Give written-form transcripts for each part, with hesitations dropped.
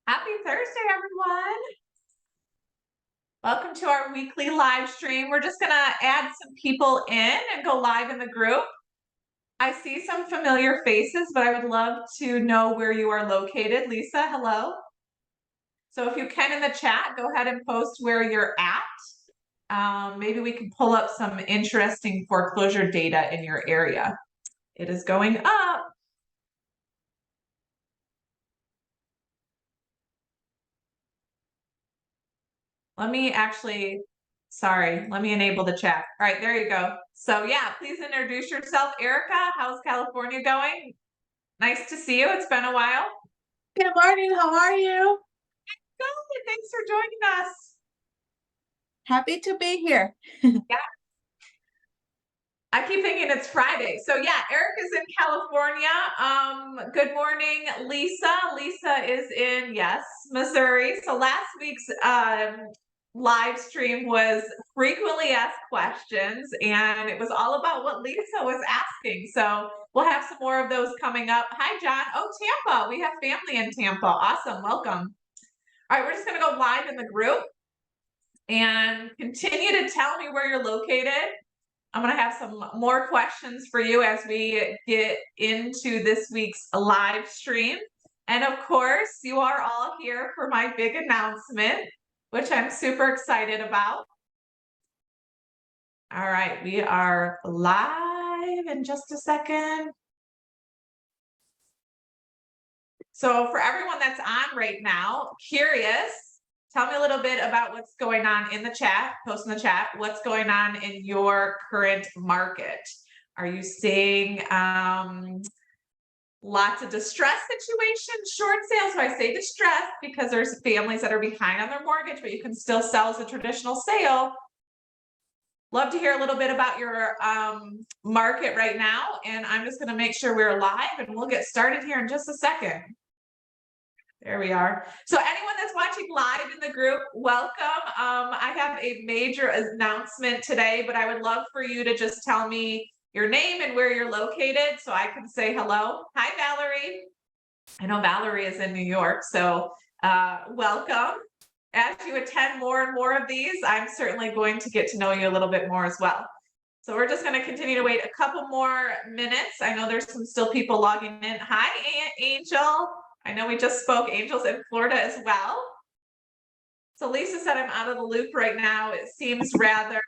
Happy Thursday, everyone. Welcome to our weekly live stream. We're just gonna add some people in and go live in the group. I see some familiar faces, but I would love to know where you are located. Lisa, hello. So if you can in the chat, go ahead and post where you're at. Maybe we can pull up some interesting foreclosure data in your area. It is going up. Let me enable the chat. All right, there you go. So yeah, please introduce yourself. Erica, how's California going? Nice to see you. It's been a while. Good morning. How are you? Good. Thanks for joining us. Happy to be here. Yeah. I keep thinking it's Friday. So yeah, Erica's in California. Good morning, Lisa. Lisa is in, yes, Missouri. So last week's live stream was frequently asked questions, and it was all about what Lisa was asking. So we'll have some more of those coming up. Hi, John. Oh, Tampa. We have family in Tampa. Awesome. Welcome. All right, we're just going to go live in the group and continue to tell me where you're located. I'm going to have some more questions for you as we get into this week's live stream. And of course, you are all here for my big announcement, which I'm super excited about. All right, we are live in just a second. So for everyone that's on right now, curious, tell me a little bit about what's going on in the chat, post in the chat, what's going on in your current market. Are you seeing lots of distress situations, short sales? So I say distress because there's families that are behind on their mortgage, but you can still sell as a traditional sale. Love to hear a little bit about your market right now. And I'm just going to make sure we're live and we'll get started here in just a second. There we are. So anyone that's watching live in the group, welcome. I have a major announcement today, but I would love for you to just tell me your name and where you're located so I can say hello. Hi, Valerie. I know Valerie is in New York, so welcome. As you attend more and more of these, I'm certainly going to get to know you a little bit more as well. So we're just going to continue to wait a couple more minutes. I know there's still people logging in. Hi, Angel. I know we just spoke. Angel's in Florida as well. So Lisa said I'm out of the loop right now. It seems rather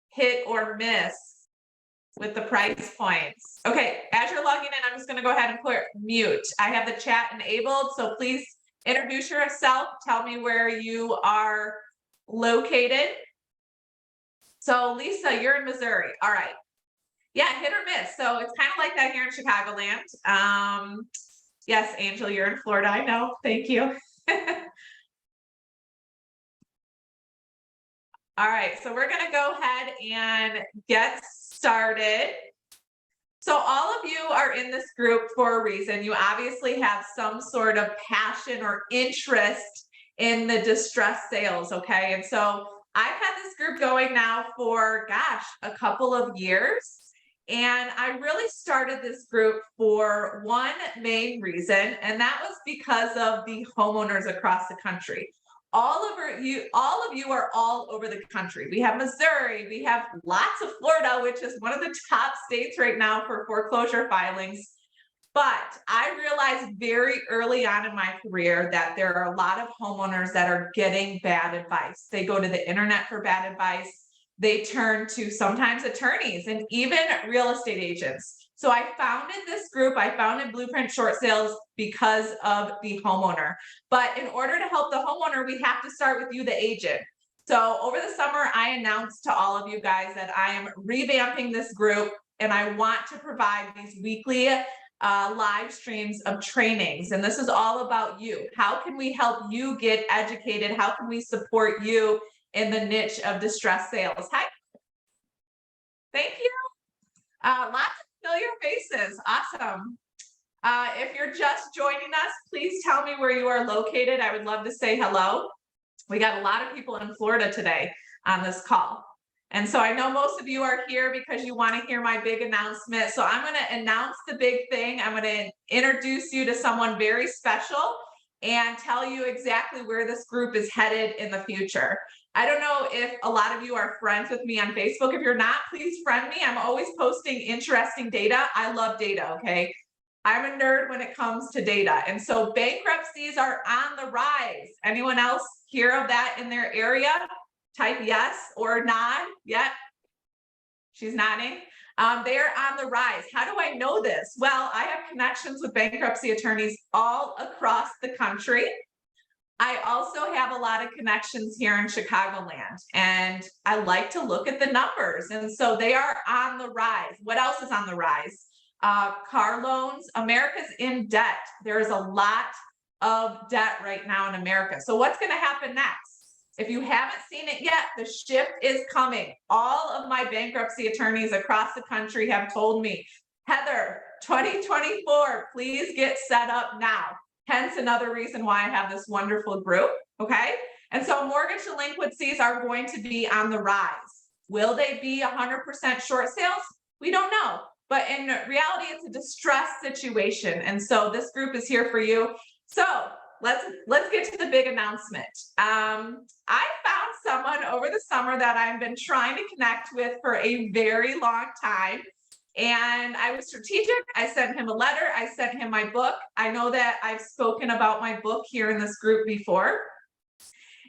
hit or miss with the price points. Okay, as you're logging in, I'm just going to go ahead and put mute. I have the chat enabled, so please introduce yourself. Tell me where you are located. So Lisa, you're in Missouri. All right. Yeah, hit or miss. So it's kind of like that here in Chicagoland. Yes, Angel, you're in Florida. I know. Thank you. All right, so we're going to go ahead and get started. So all of you are in this group for a reason. You obviously have some sort of passion or interest in the distressed sales, okay? And so I've had this group going now for, gosh, a couple of years. And I really started this group for one main reason, and that was because of the homeowners across the country. All of you are all over the country. We have Missouri, we have lots of Florida, which is one of the top states right now for foreclosure filings. But I realized very early on in my career that there are a lot of homeowners that are getting bad advice. They go to the internet for bad advice. They turn to sometimes attorneys and even real estate agents. So I founded this group. I founded Blueprint Short Sales because of the homeowner. But in order to help the homeowner, we have to start with you, the agent. So over the summer, I announced to all of you guys that I am revamping this group, and I want to provide these weekly live streams of trainings. And this is all about you. How can we help you get educated? How can we support you in the niche of distressed sales? Hi. Thank you. Lots of familiar faces. Awesome. If you're just joining us, please tell me where you are located. I would love to say hello. We got a lot of people in Florida today on this call. And so I know most of you are here because you want to hear my big announcement. So I'm going to announce the big thing. I'm going to introduce you to someone very special. and tell you exactly where this group is headed in the future. I don't know if a lot of you are friends with me on Facebook. If you're not, please friend me. I'm always posting interesting data. I love data, okay? I'm a nerd when it comes to data. And so bankruptcies are on the rise. Anyone else hear of that in their area? Type yes or nod. Yep. She's nodding. They are on the rise. How do I know this? Well, I have connections with bankruptcy attorneys all across the country. I also have a lot of connections here in Chicagoland, and I like to look at the numbers. And so they are on the rise. What else is on the rise? Car loans. America's in debt. There is a lot of debt right now in America. So what's going to happen next? If you haven't seen it yet, the shift is coming. All of my bankruptcy attorneys across the country have told me, Heather, 2024, please get set up now. Hence another reason why I have this wonderful group, okay? And so mortgage delinquencies are going to be on the rise. Will they be 100% short sales? We don't know. But in reality, it's a distressed situation. And so this group is here for you. So let's get to the big announcement. I found someone over the summer that I've been trying to connect with for a very long time. And I was strategic. I sent him a letter. I sent him my book. I know that I've spoken about my book here in this group before.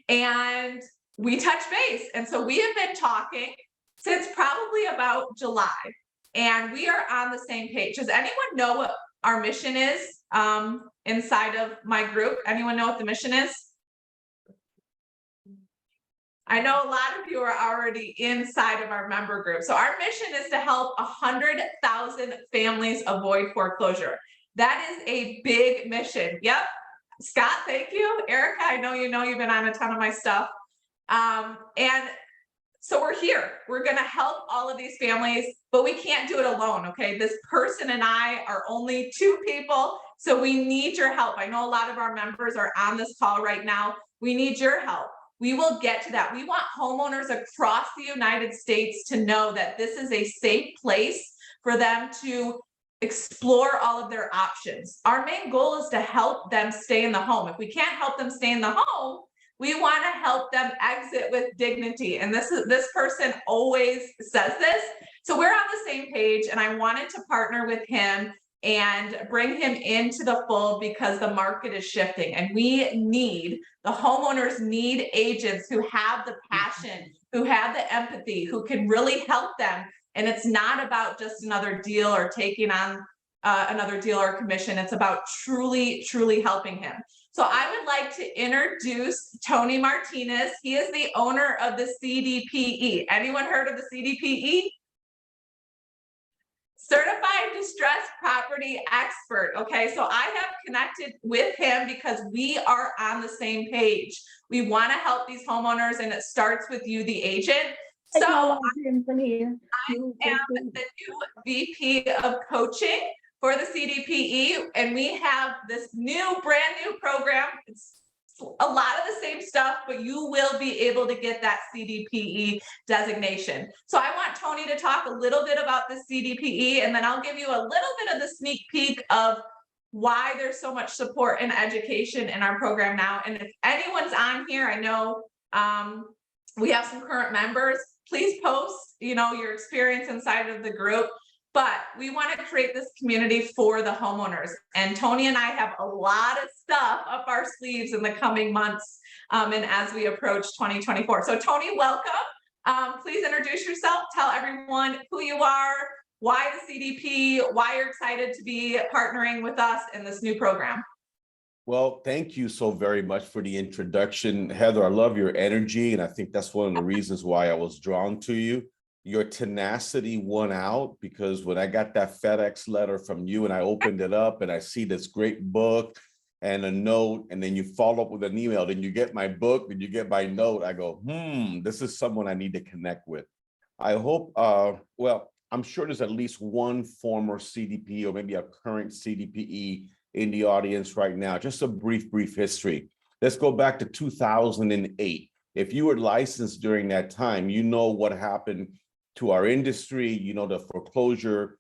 And we touched base. And so we have been talking since probably about July. And we are on the same page. Does anyone know what our mission is inside of my group? Anyone know what the mission is? I know a lot of you are already inside of our member group. So our mission is to help 100,000 families avoid foreclosure. That is a big mission. Yep. Scott, thank you. Erica, I know you've been on a ton of my stuff. And so we're here. We're going to help all of these families, but we can't do it alone, okay? This person and I are only two people, so we need your help. I know a lot of our members are on this call right now. We need your help. We will get to that. We want homeowners across the United States to know that this is a safe place for them to explore all of their options. Our main goal is to help them stay in the home. If we can't help them stay in the home, we want to help them exit with dignity. And this person always says this. So we're on the same page, and I wanted to partner with him and bring him into the fold because the market is shifting, and the homeowners need agents who have the passion, who have the empathy, who can really help them. And it's not about just another deal or taking on another deal or commission. It's about truly, truly helping him. So I would like to introduce Tony Martinez. He is the owner of the CDPE. Anyone heard of the CDPE? Certified Distressed Property Expert. Okay, so I have connected with him because we are on the same page. We want to help these homeowners, and it starts with you, the agent. So I am the new VP of coaching for the CDPE, and we have this brand new program. It's a lot of the same stuff, but you will be able to get that CDPE designation. So I want Tony to talk a little bit about the CDPE, and then I'll give you a little bit of the sneak peek of why there's so much support and education in our program now. And if anyone's on here, I know we have some current members, please post, your experience inside of the group. But we want to create this community for the homeowners. And Tony and I have a lot of stuff up our sleeves in the coming months and as we approach 2024. So Tony, welcome. Please introduce yourself. Tell everyone who you are, why the CDP, why you're excited to be partnering with us in this new program. Well, thank you so very much for the introduction, Heather. I love your energy, and I think that's one of the reasons why I was drawn to you. Your tenacity won out because when I got that FedEx letter from you and I opened it up and I see this great book and a note, and then you follow up with an email, then you get my book, then you get my note, I go, this is someone I need to connect with. I hope, well, I'm sure there's at least one former CDP or maybe a current CDPE in the audience right now. Just a brief history. Let's go back to 2008. If you were licensed during that time, you know what happened to our industry. The foreclosure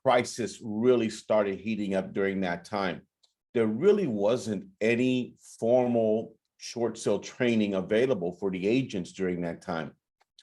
crisis really started heating up during that time. there really wasn't any formal short sale training available for the agents during that time.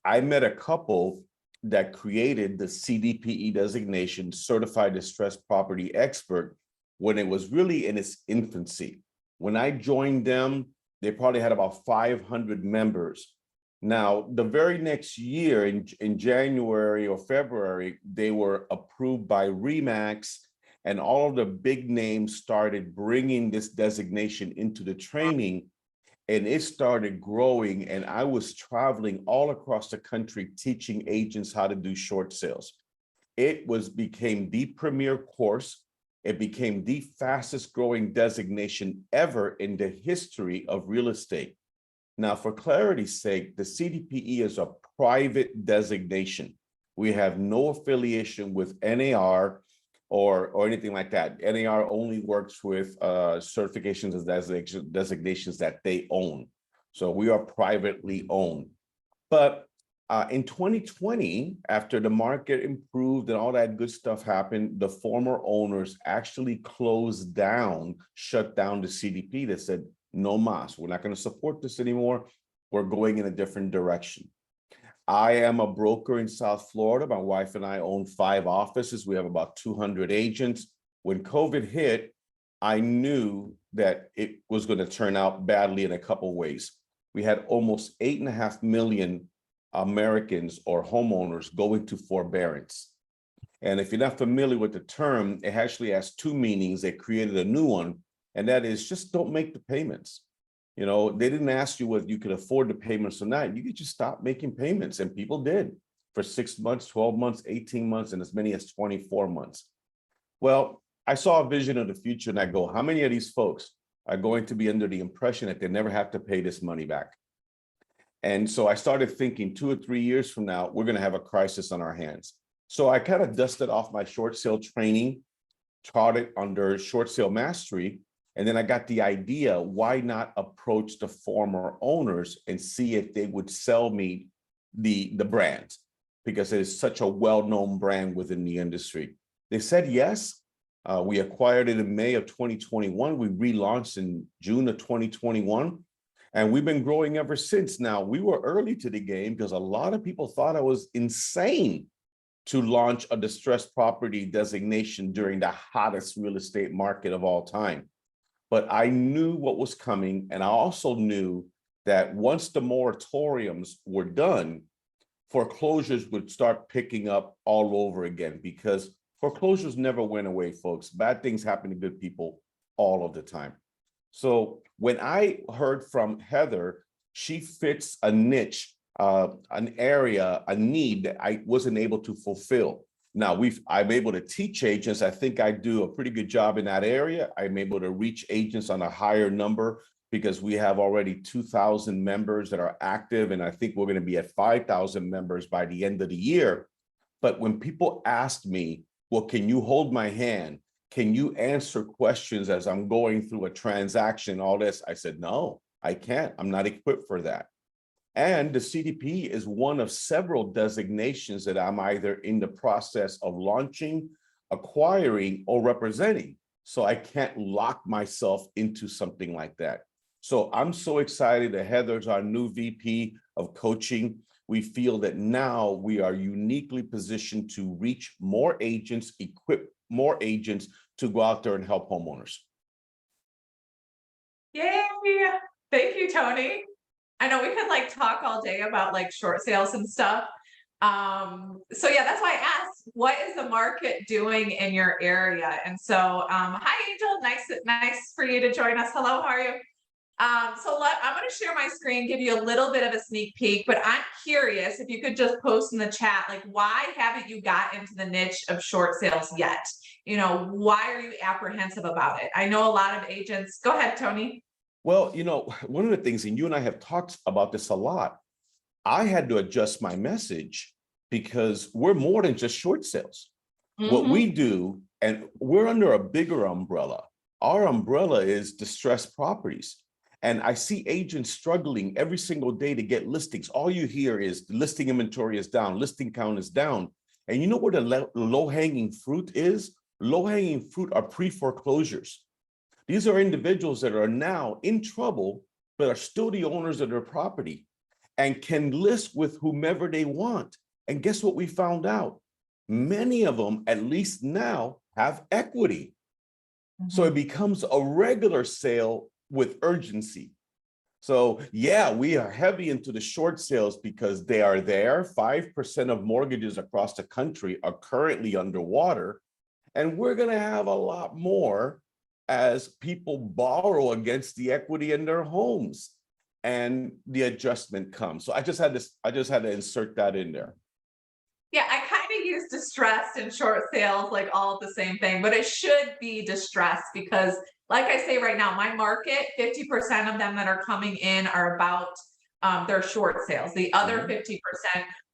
I met a couple that created the CDPE designation, Certified Distressed Property Expert, when it was really in its infancy. When I joined them, they probably had about 500 members. Now, the very next year in January or February, they were approved by RE/MAX, and all of the big names started bringing this designation into the training, and it started growing. And I was traveling all across the country teaching agents how to do short sales. It became the premier course. It became the fastest growing designation ever in the history of real estate. Now, for clarity's sake, the CDPE is a private designation. We have no affiliation with NAR or anything like that. NAR only works with certifications and designations that they own. So we are privately owned. But in 2020, after the market improved and all that good stuff happened, the former owners actually shut down the CDP. They said, no mas, we're not going to support this anymore. We're going in a different direction. I am a broker in South Florida. My wife and I own 5 offices. We have about 200 agents. When COVID hit, I knew that it was going to turn out badly in a couple of ways. We had almost 8.5 million Americans or homeowners going to forbearance. And if you're not familiar with the term, it actually has 2 meanings. They created a new one, and that is just don't make the payments. You know, they didn't ask you whether you could afford the payments or not. You could just stop making payments, and people did for 6 months, 12 months, 18 months, and as many as 24 months. Well, I saw a vision of the future, and I go, how many of these folks are going to be under the impression that they never have to pay this money back? And so I started thinking 2 or 3 years from now, we're going to have a crisis on our hands. So I kind of dusted off my short sale training, taught it under short sale mastery. And then I got the idea, why not approach the former owners and see if they would sell me the brand, because it is such a well-known brand within the industry. They said yes. We acquired it in May of 2021. We relaunched in June of 2021. And we've been growing ever since. Now, we were early to the game because a lot of people thought I was insane to launch a distressed property designation during the hottest real estate market of all time. But I knew what was coming. And I also knew that once the moratoriums were done, foreclosures would start picking up all over again, because foreclosures never went away, folks. Bad things happen to good people all of the time. So when I heard from Heather, she fits a niche, an area, a need that I wasn't able to fulfill. Now I'm able to teach agents. I think I do a pretty good job in that area. I'm able to reach agents on a higher number because we have already 2,000 members that are active. And I think we're going to be at 5,000 members by the end of the year. But when people ask me, well, can you hold my hand? Can you answer questions as I'm going through a transaction, all this? I said, no, I can't. I'm not equipped for that. And the CDP is one of several designations that I'm either in the process of launching, acquiring, or representing. So I can't lock myself into something like that. So I'm so excited that Heather's our new VP of coaching. We feel that now we are uniquely positioned to reach more agents, equip more agents to go out there and help homeowners. Yay! Thank you, Tony. I know we could like talk all day about like short sales and stuff. So yeah, that's why I asked, what is the market doing in your area? And so, hi Angel, nice for you to join us. Hello, how are you? I'm going to share my screen, give you a little bit of a sneak peek, but I'm curious if you could just post in the chat, like, why haven't you got into the niche of short sales yet? You know, why are you apprehensive about it? I know a lot of agents. Go ahead, Tony. Well, you know, one of the things, and you and I have talked about this a lot, I had to adjust my message because we're more than just short sales. What we do, and we're under a bigger umbrella. Our umbrella is distressed properties. And I see agents struggling every single day to get listings. All you hear is the listing inventory is down, listing count is down. And you know where the low-hanging fruit is? Low-hanging fruit are pre-foreclosures. These are individuals that are now in trouble, but are still the owners of their property and can list with whomever they want. And guess what we found out? Many of them, at least now, have equity. So it becomes a regular sale with urgency. So yeah, we are heavy into the short sales because they are there. 5% of mortgages across the country are currently underwater. And we're going to have a lot more as people borrow against the equity in their homes and the adjustment comes. So I just had to insert that in there. Yeah, I kind of use distressed and short sales like all the same thing, but it should be distressed because like I say right now, my market, 50% of them that are coming in are about their short sales. The other 50%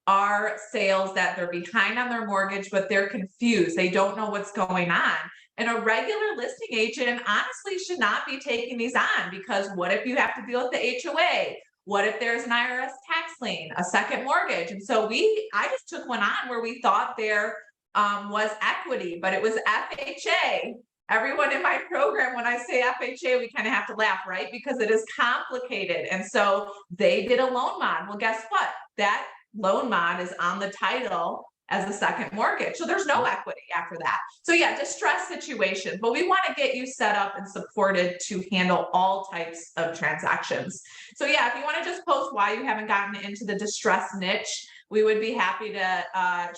are sales that they're behind on their mortgage, but they're confused. They don't know what's going on. And a regular listing agent honestly should not be taking these on because what if you have to deal with the HOA? What if there's an IRS tax lien, a second mortgage? And so I just took one on where we thought there was equity, but it was FHA. Everyone in my program, when I say FHA, we kind of have to laugh, right? Because it is complicated. And so they did a loan mod. Well, guess what? That loan mod is on the title as a second mortgage. So there's no equity after that. So yeah, distressed situation, but we want to get you set up and supported to handle all types of transactions. So yeah, if you want to just post why you haven't gotten into the distressed niche, we would be happy to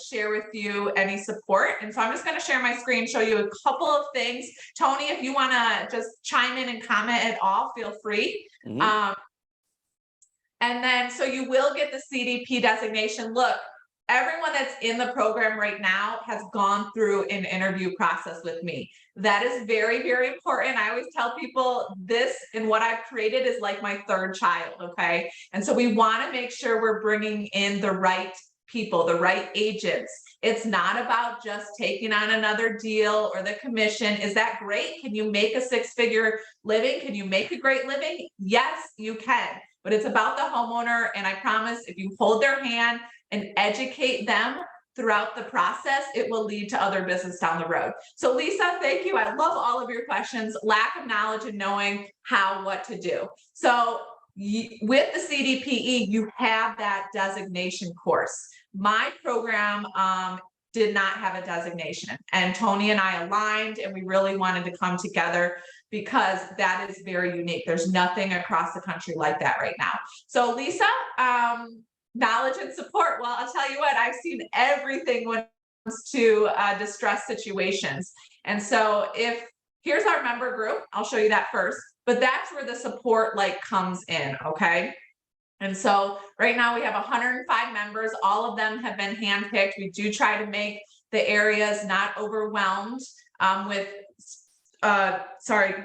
share with you any support. And so I'm just going to share my screen, show you a couple of things. Tony, if you want to just chime in and comment at all, feel free. And then, so you will get the CDP designation. Look, everyone that's in the program right now has gone through an interview process with me. That is very, very important. I always tell people this and what I've created is like my third child, okay? And so we want to make sure we're bringing in the right people, the right agents. It's not about just taking on another deal or the commission. Is that great? Can you make a six-figure living? Can you make a great living? Yes, you can. But it's about the homeowner. And I promise if you hold their hand and educate them throughout the process, it will lead to other business down the road. So Lisa, thank you. I love all of your questions, lack of knowledge and knowing what to do. So with the CDPE, you have that designation course. My program did not have a designation, and Tony and I aligned and we really wanted to come together because that is very unique. There's nothing across the country like that right now. So Lisa, knowledge and support. Well, I'll tell you what, I've seen everything when it comes to distress situations. And so here's our member group, I'll show you that first, but that's where the support comes in, okay? And so right now we have 105 members. All of them have been handpicked. We do try to make the areas not overwhelmed with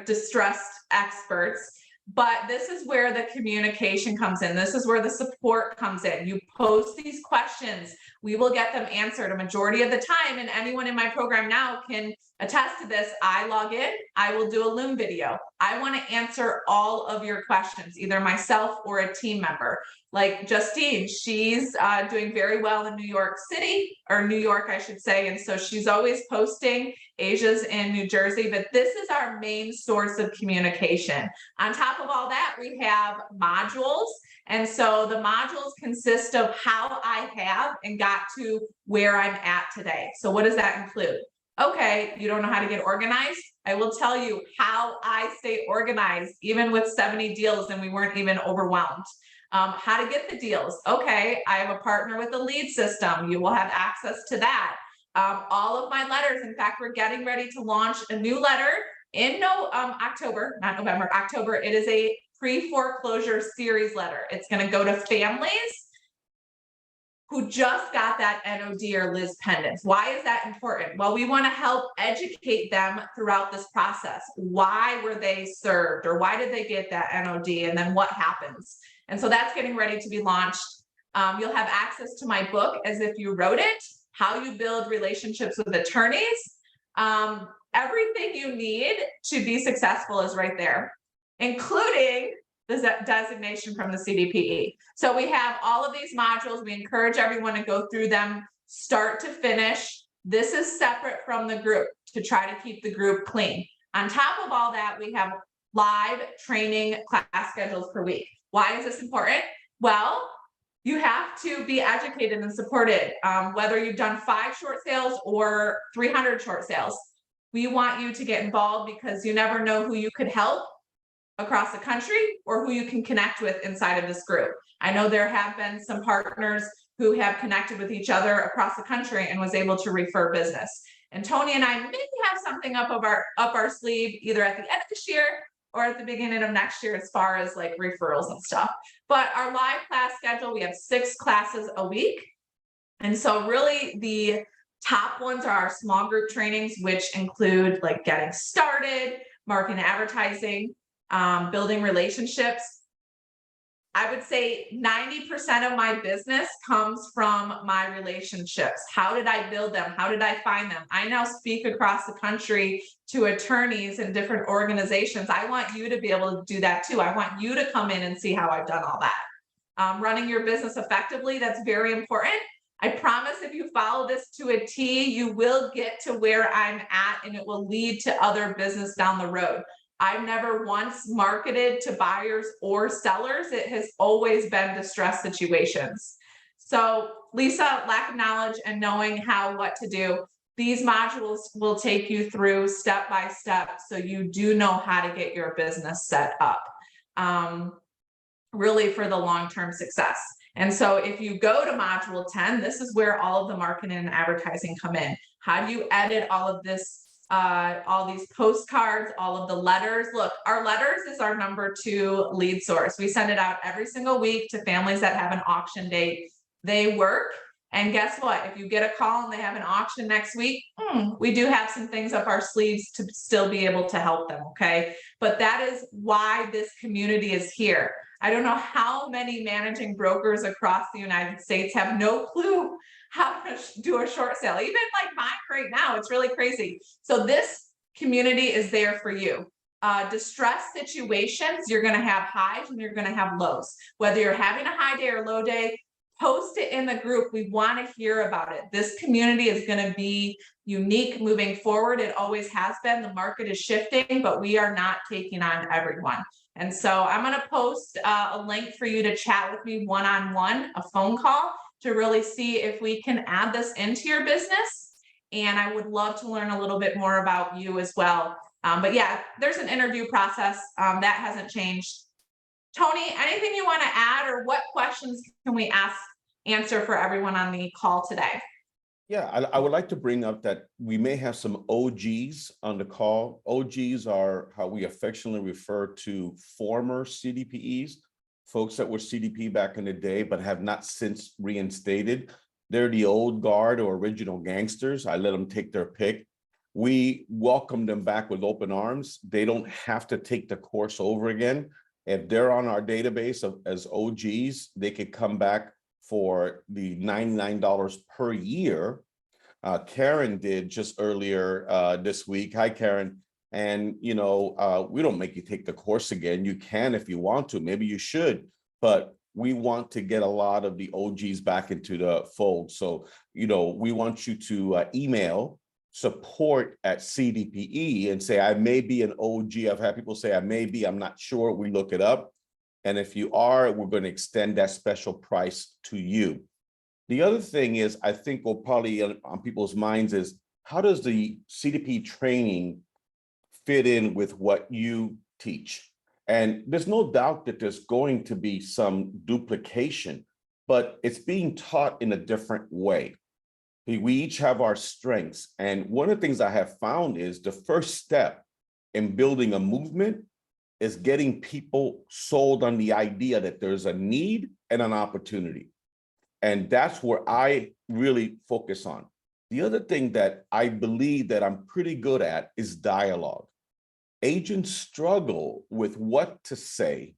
distressed experts. But this is where the communication comes in. This is where the support comes in. You post these questions, we will get them answered a majority of the time. And anyone in my program now can attest to this. I log in, I will do a Loom video. I want to answer all of your questions, either myself or a team member. Like Justine, she's doing very well in New York City, or New York, I should say. And so she's always posting. Asia's in New Jersey, but this is our main source of communication. On top of all that, we have modules. And so the modules consist of how I have and got to where I'm at today. So what does that include? Okay, you don't know how to get organized? I will tell you how I stay organized, even with 70 deals and we weren't even overwhelmed. How to get the deals. Okay, I have a partner with a lead system. You will have access to that. All of my letters. In fact, we're getting ready to launch a new letter in October, not November, October. It is a pre-foreclosure series letter. It's going to go to families who just got that NOD or Liz pendants. Why is that important? Well, we want to help educate them throughout this process. Why were they served, or why did they get that NOD, and then what happens? And so that's getting ready to be launched. You'll have access to my book as if you wrote it, How You Build Relationships with Attorneys. Everything you need to be successful is right there, including the designation from the CDPE. So we have all of these modules. We encourage everyone to go through them start to finish. This is separate from the group to try to keep the group clean. On top of all that, we have live training class schedules per week. Why is this important? Well, you have to be educated and supported, whether you've done 5 short sales or 300 short sales. We want you to get involved because you never know who you could help across the country or who you can connect with inside of this group. I know there have been some partners who have connected with each other across the country and was able to refer business. And Tony and I maybe have something up our sleeve either at the end of this year or at the beginning of next year as far as like referrals and stuff. But our live class schedule, we have 6 classes a week. And so really the top ones are our small group trainings, which include like getting started, marketing, advertising, building relationships. I would say 90% of my business comes from my relationships. How did I build them? How did I find them? I now speak across the country to attorneys and different organizations. I want you to be able to do that too. I want you to come in and see how I've done all that. Running your business effectively, that's very important. I promise if you follow this to a T, you will get to where I'm at and it will lead to other business down the road. I've never once marketed to buyers or sellers. It has always been distress situations. So Lisa, lack of knowledge and knowing what to do. These modules will take you through step by step so you do know how to get your business set up, really for the long-term success. And so if you go to module 10, this is where all of the marketing and advertising come in. How do you edit all of this, all these postcards, all of the letters? Look, our letters is our #2 lead source. We send it out every single week to families that have an auction date. They work. And guess what? If you get a call and they have an auction next week, we do have some things up our sleeves to still be able to help them, okay? But that is why this community is here. I don't know how many managing brokers across the United States have no clue how to do a short sale. Even like mine right now, it's really crazy. So this community is there for you. Distress situations, you're gonna have highs and you're gonna have lows. Whether you're having a high day or low day, post it in the group. We want to hear about it. This community is going to be unique moving forward. It always has been. The market is shifting, but we are not taking on everyone. And so I'm going to post a link for you to chat with me one-on-one, a phone call, to really see if we can add this into your business. And I would love to learn a little bit more about you as well. But yeah, there's an interview process that hasn't changed. Tony, anything you want to add, or what questions can we answer for everyone on the call today? Yeah, I would like to bring up that we may have some OGs on the call. OGs are how we affectionately refer to former CDPEs, folks that were CDP back in the day, but have not since reinstated. They're the old guard or original gangsters. I let them take their pick. We welcome them back with open arms. They don't have to take the course over again. If they're on our database as OGs, they could come back for the $99 per year. Karen did just earlier this week. Hi, Karen. And, you know, we don't make you take the course again. You can if you want to. Maybe you should. But we want to get a lot of the OGs back into the fold. So, you know, we want you to email support@CDPE and say, I may be an OG. I've had people say, I may be, I'm not sure. We look it up. And if you are, we're going to extend that special price to you. The other thing is, I think will probably on people's minds is, how does the CDP training fit in with what you teach? And there's no doubt that there's going to be some duplication, but it's being taught in a different way. We each have our strengths. And one of the things I have found is the first step in building a movement is getting people sold on the idea that there's a need and an opportunity. And that's where I really focus on. The other thing that I believe that I'm pretty good at is dialogue. Agents struggle with what to say,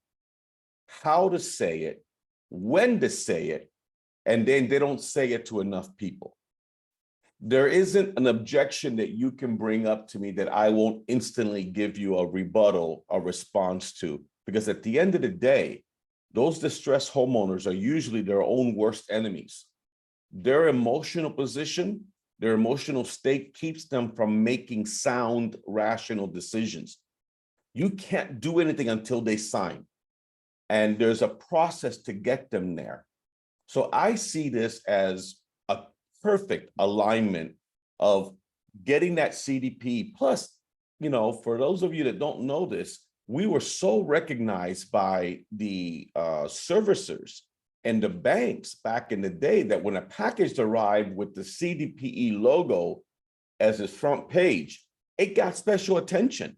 how to say it, when to say it, and then they don't say it to enough people. There isn't an objection that you can bring up to me that I won't instantly give you a rebuttal, a response to, because at the end of the day, those distressed homeowners are usually their own worst enemies. Their emotional position Their emotional state keeps them from making sound, rational decisions. You can't do anything until they sign. And there's a process to get them there. So I see this as a perfect alignment of getting that CDP. Plus, for those of you that don't know this, we were so recognized by the servicers and the banks back in the day that when a package arrived with the CDPE logo as its front page, it got special attention.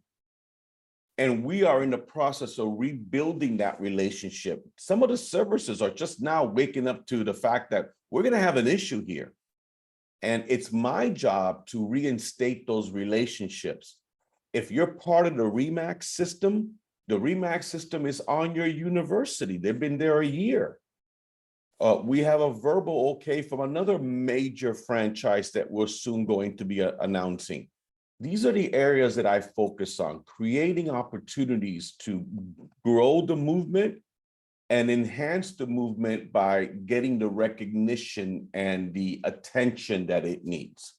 And we are in the process of rebuilding that relationship. Some of the services are just now waking up to the fact that we're going to have an issue here. And it's my job to reinstate those relationships. If you're part of the RE/MAX system is on your university. They've been there a year. We have a verbal okay from another major franchise that we're soon going to be announcing. These are the areas that I focus on, creating opportunities to grow the movement and enhance the movement by getting the recognition and the attention that it needs.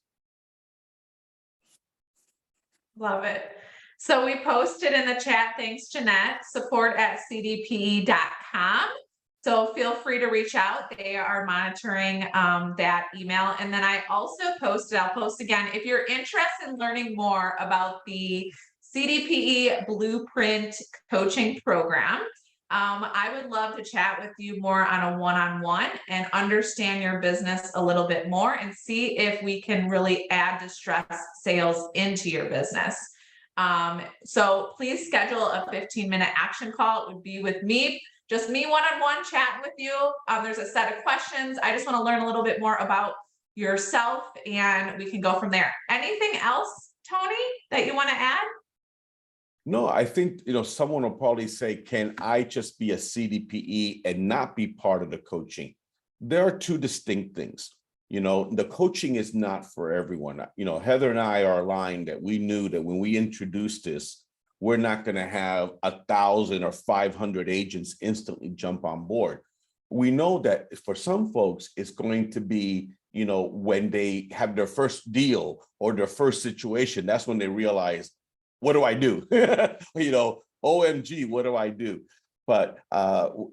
Love it. So we posted in the chat, thanks Jeanette, support@cdpe.com. So feel free to reach out. They are monitoring that email. And then I also posted, I'll post again, if you're interested in learning more about the CDPE Blueprint Coaching Program, I would love to chat with you more on a one-on-one and understand your business a little bit more and see if we can really add distressed sales into your business. So please schedule a 15-minute action call. It would be with me. Just me one-on-one chatting with you. There's a set of questions. I just want to learn a little bit more about yourself and we can go from there. Anything else, Tony, that you want to add? No, I think, someone will probably say, can I just be a CDPE and not be part of the coaching? There are two distinct things. The coaching is not for everyone. Heather and I are aligned that we knew that when we introduced this, we're not going to have 1,000 or 500 agents instantly jump on board. We know that for some folks, it's going to be, when they have their first deal or their first situation, that's when they realize, what do I do? OMG, what do I do? But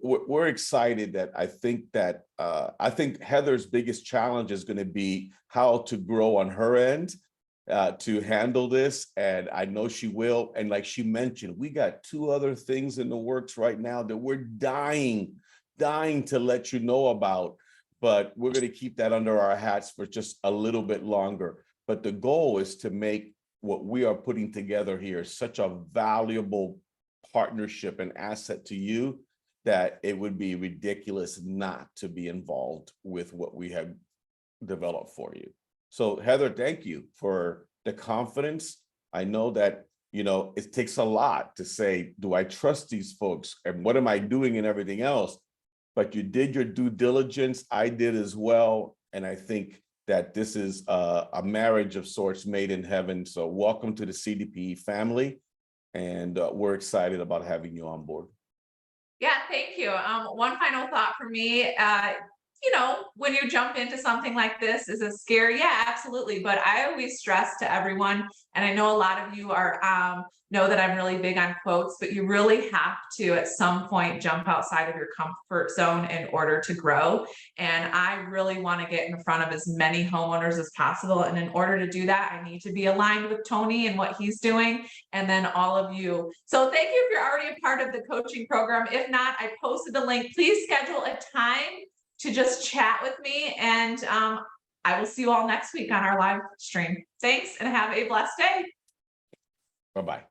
we're excited that I think Heather's biggest challenge is going to be how to grow on her end. To handle this, and I know she will. And like she mentioned, we got 2 other things in the works right now that we're dying to let you know about, but we're going to keep that under our hats for just a little bit longer. But the goal is to make what we are putting together here such a valuable partnership and asset to you that it would be ridiculous not to be involved with what we have developed for you. So Heather, thank you for the confidence. I know that, it takes a lot to say, do I trust these folks and what am I doing and everything else? But you did your due diligence. I did as well. And I think that this is a marriage of sorts made in heaven. So welcome to the CDPE family. And we're excited about having you on board. Yeah, thank you. One final thought for me, when you jump into something like this, is it scary? Yeah, absolutely. But I always stress to everyone, and I know a lot of you are know that I'm really big on quotes, but you really have to at some point jump outside of your comfort zone in order to grow. And I really want to get in front of as many homeowners as possible. And in order to do that, I need to be aligned with Tony and what he's doing, and then all of you. So thank you if you're already a part of the coaching program. If not, I posted the link. Please schedule a time to just chat with me, and I will see you all next week on our live stream. Thanks, and have a blessed day. Bye-bye.